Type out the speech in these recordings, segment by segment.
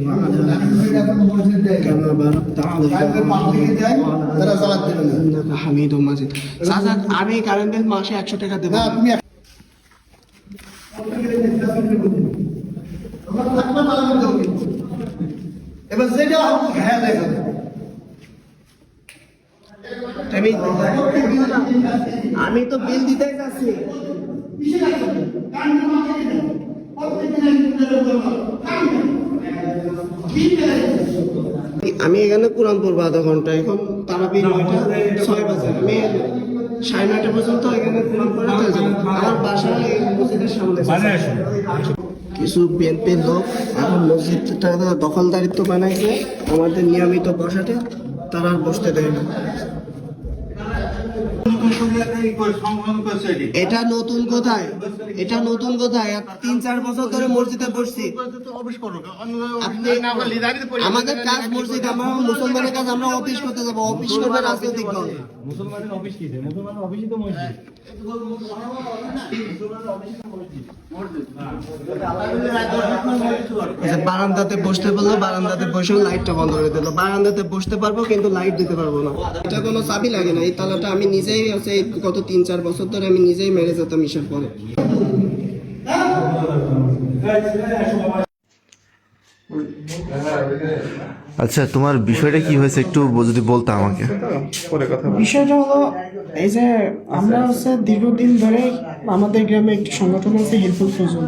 وعلى آله كما باركت على إبراهيم وعلى آل إنك حميد مجيد. চাচা আমি current bill মাসে 100 টাকা দেব। এবার যেটা হ্যাঁ দেখো আমি তো বিল দিতে যাচ্ছি। আমি এখানে কোরআন পড়বো আধা ঘন্টা, এখন তারাবি 9টা 6 বাজে, আমি 9:30 পর্যন্ত এখানে কোরআন পড়ে চলে যাবো। আমার বাসা এই মসজিদের সামনে। কিছু বিএনপির লোক এখন মসজিদটা দখলদারিত্ব বানাইছে, আমাদের নিয়মিত বসাতে তারা আর বসতে দেয় না। এটা নতুন কোথায়? এটা নতুন কোথায়? 3-4 বছর ধরে মসজিদে বসছি। আমাদের কাজ মসজিদ, আমরা মুসলমানের কাজ, আমরা অফিস করতে যাবো। অফিস করবে রাজনৈতিক দল। মুসলমানের অফিস কি? মুসলমানের অফিসই তো মসজিদ। বারান্দাতে বসতে বললো, বারান্দাতে বসেও লাইটটা বন্ধ করে দিল। বারান্দাতে বসতে পারবো কিন্তু লাইট দিতে পারবো না। এটা কোনো চাবি লাগে না। এই তালাটা আমি নিজেই আছে, গত 3-4 বছর ধরে আমি নিজেই মেরে যেতাম ইসের পরে। আচ্ছা, তোমার বিষয়টা কি হয়েছে একটু যদি বলতে আমাকে। বিষয়টা হলো এই যে আমরা দীর্ঘদিন ধরে আমাদের গ্রামে একটি সংগঠন আছে হেল্পফুল ফজল।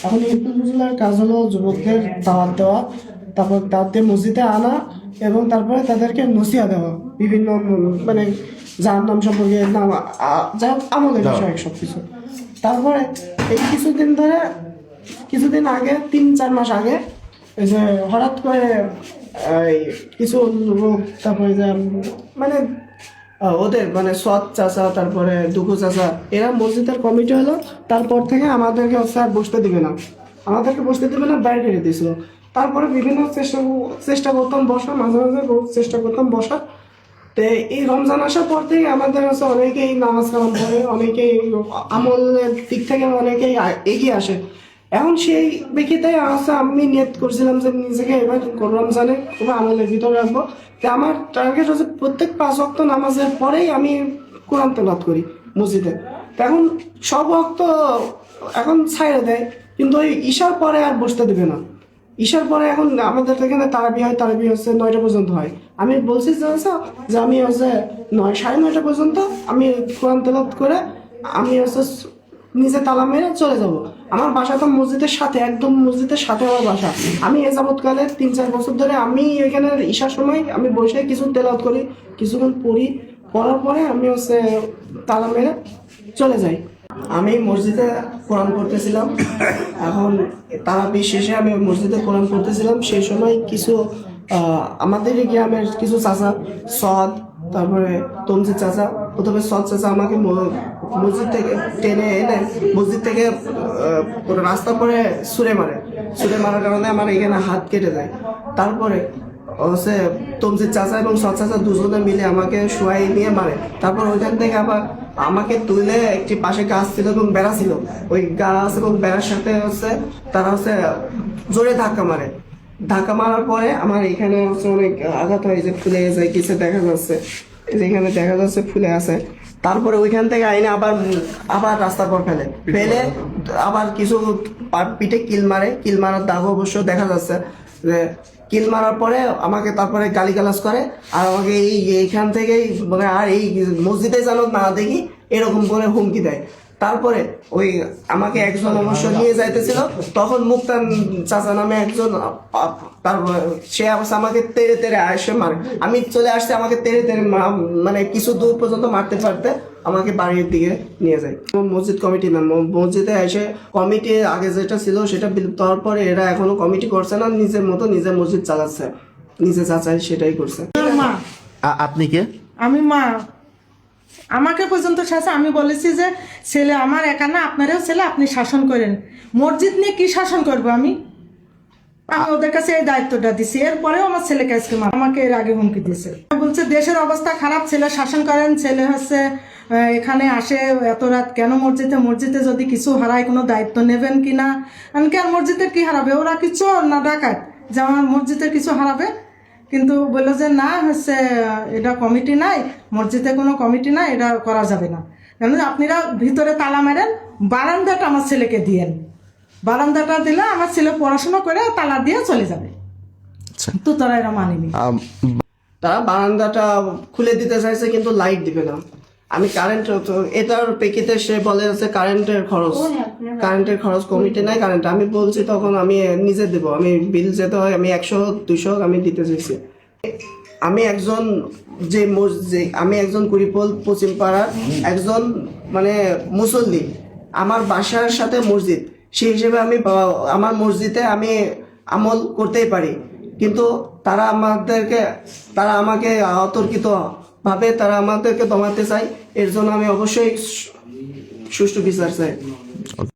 এখন হেল্পফুল ফজলের কাজ হলো যুবকদের দাওয়াত দেওয়া, তারপর দাওয়াত দিয়ে মসজিদে আনা এবং তারপরে তাদেরকে নসিহা দেওয়া বিভিন্ন মানে যার নাম সম্পর্কে নাম যা আমলের বিষয় সবকিছু। তারপরে এই কিছুদিন আগে 3-4 মাস আগে এই যে হঠাৎ করে কিছু লোক, তারপরে যে মানে ওদের মানে সৎ চাচা, তারপরে দুঃখু চাচা, এরা মসজিদের কমিটি হলো। তারপর থেকে আমাদেরকে আর বসতে দিবে না, বাইরে রেখে দিয়েছিল। তারপরে বিভিন্ন চেষ্টা করতাম বসা, মাঝে মাঝে চেষ্টা করতাম বসা। তো এই রমজান আসার পর থেকে আমাদের কাছে অনেকেই নামাজ কালাম পড়ে, অনেকেই আমলের দিক থেকে অনেকেই এগিয়ে আসে। এখন সেই প্রেক্ষিতে আমি নিয়ত করছিলাম যে নিজেকে এবার রমজানে খুব আমলের ভিতরে রাখবো। তো আমার টার্গেট হচ্ছে প্রত্যেক 5 ওয়াক্ত নামাজের পরেই আমি কোরআন তেলাওয়াত করি মসজিদে। তো এখন সব ওয়াক্ত এখন ছাইড়ে দেয়, কিন্তু ওই ঈশার পরে আর বসতে দেবে না। ঈশার পরে এখন আমাদের এখানে তারাবি হয়, তারাবি হচ্ছে 9টা পর্যন্ত হয়। আমি বলছি যে আমি 9:30 পর্যন্ত আমি কোরআন তেলাওয়াত করে আমি নিজে তালা মেরে চলে যাব। আমার বাসা তো মসজিদের সাথে, একদম মসজিদের সাথে আমার বাসা। আমি এ যাবৎকালে 3-4 বছর ধরে আমি এখানে ঈশার সময় আমি বসে কিছু তেলাওয়াত করি, কিছুক্ষণ পড়ি, পড়ার পরে আমি তালা মেরে চলে যাই। আমি মসজিদে কোরআন পড়তেছিলাম। এখন তারাবি শেষে আমি মসজিদে কোরআন পড়তেছিলাম। সেই সময় কিছু আমাদের গ্রামের কিছু চাচা, সদ, তারপরে তমজিৎ চাচা, প্রথমে সৎ চাচা আমাকে মসজিদ থেকে টেনে এনে মসজিদ থেকে রাস্তা পরে ছুঁড়ে মারার কারণে আমার এখানে হাত কেটে যায়। তারপরে তমজিৎ চাচা এবং সৎ চাচা দুজনে মিলে আমাকে শোয়াই নিয়ে মারে। তারপর ওইখান থেকে আবার আমাকে তুলে একটি পাশে গাছ ছিল এবং বেড়া ছিল, ওই গাছ এবং বেড়ার সাথে তারা জোরে ধাক্কা মারার পরে আমার এখানে অনেক আঘাত হয়, যে ফুলে যায় কিছু দেখা যাচ্ছে, যেখানে দেখা যাচ্ছে ফুলে আছে। তারপরে ওইখান থেকে আইনে আবার রাস্তার পর ফেলে আবার কিছু পিঠে কিল মারার দাগ অবশ্য দেখা যাচ্ছে। যে কিল মারার পরে আমাকে তারপরে গালিগালাজ করে, আর আমাকে এইখান থেকেই মানে আর এই মসজিদে যেন না দেখি এরকম করে হুমকি দেয়। তারপরে ওই আমাকে একজন অবশ্য নিয়ে যাইতেছিল, তখন মুক্তান চাচা নামে একজন, তারপর সে আমাকে তেড়ে আসে মারে। আমি চলে আসছি, আমাকে তেড়ে মানে কিছু দূর পর্যন্ত মারতে আমাকে বাড়ির দিকে নিয়ে যায়। মসজিদ কমিটি না, মসজিদে এসে কমিটি আগে যেটা ছিল সেটা বিলুপ্ত হওয়ার পরে এরা এখনো কমিটি করছে না, নিজের মতো নিজের মসজিদ চালাচ্ছে, নিজে চাচাই সেটাই করছে। আপনি কে? আমি মা। আমাকে পর্যন্ত শাসন, আমি বলেছি যে ছেলে আমার একা না, আপনারও ছেলে, আপনি শাসন করেন। মসজিদ নিয়ে কি শাসন করবো আমি ওদের কাছে এই দায়িত্বটা দিছি। এরপরেও আমার ছেলেকে আজকে আমাকে এর আগে হুমকি দিয়েছে, বলছে দেশের অবস্থা খারাপ, ছেলে শাসন করেন, ছেলে এখানে আসে এত রাত কেন মসজিদে যদি কিছু হারায় কোনো দায়িত্ব নেবেন কিনা। এমনকি আর মসজিদের কি হারাবে, ওরা কি চোর না ডাকাত? যে আমার মসজিদের কিছু হারাবে, কিন্তু বললো যে না হচ্ছে এটা কমিটি নাই, মসজিদে কোনো কমিটি নাই, এটা করা যাবে না। কেন আপনারা ভিতরে তালা মারেন, বারান্দাটা আমার ছেলেকে দিয়েন, বারান্দাটা দিলে আমার ছেলে পড়াশোনা করে তালা দিয়ে চলে যাবে। আচ্ছা। তো তারা এরা মানেনি। তারা বারান্দাটা খুলে দিতে চাইছে কিন্তু লাইট দিবে না। আমি কারেন্ট, এটার প্রেক্ষিতে সে বলে যে কারেন্টের খরচ কমিটি নাই কারেন্ট। আমি বলছি তখন আমি নিজে দেবো, আমি বিল যেতে হয় আমি 100-200 আমি দিতে চাইছি। আমি একজন আমি একজন কুড়িপোল পশ্চিম পাড়ার একজন মানে মুসল্লি, আমার বাসার সাথে মসজিদ, সেই হিসেবে আমি আমার মসজিদে আমি আমল করতেই পারি, কিন্তু তারা আমাকে অতর্কিত ভাবে তারা আমাদেরকে দমাতে চায়। এর জন্য আমি অবশ্যই সুষ্ঠু বিচার চাই।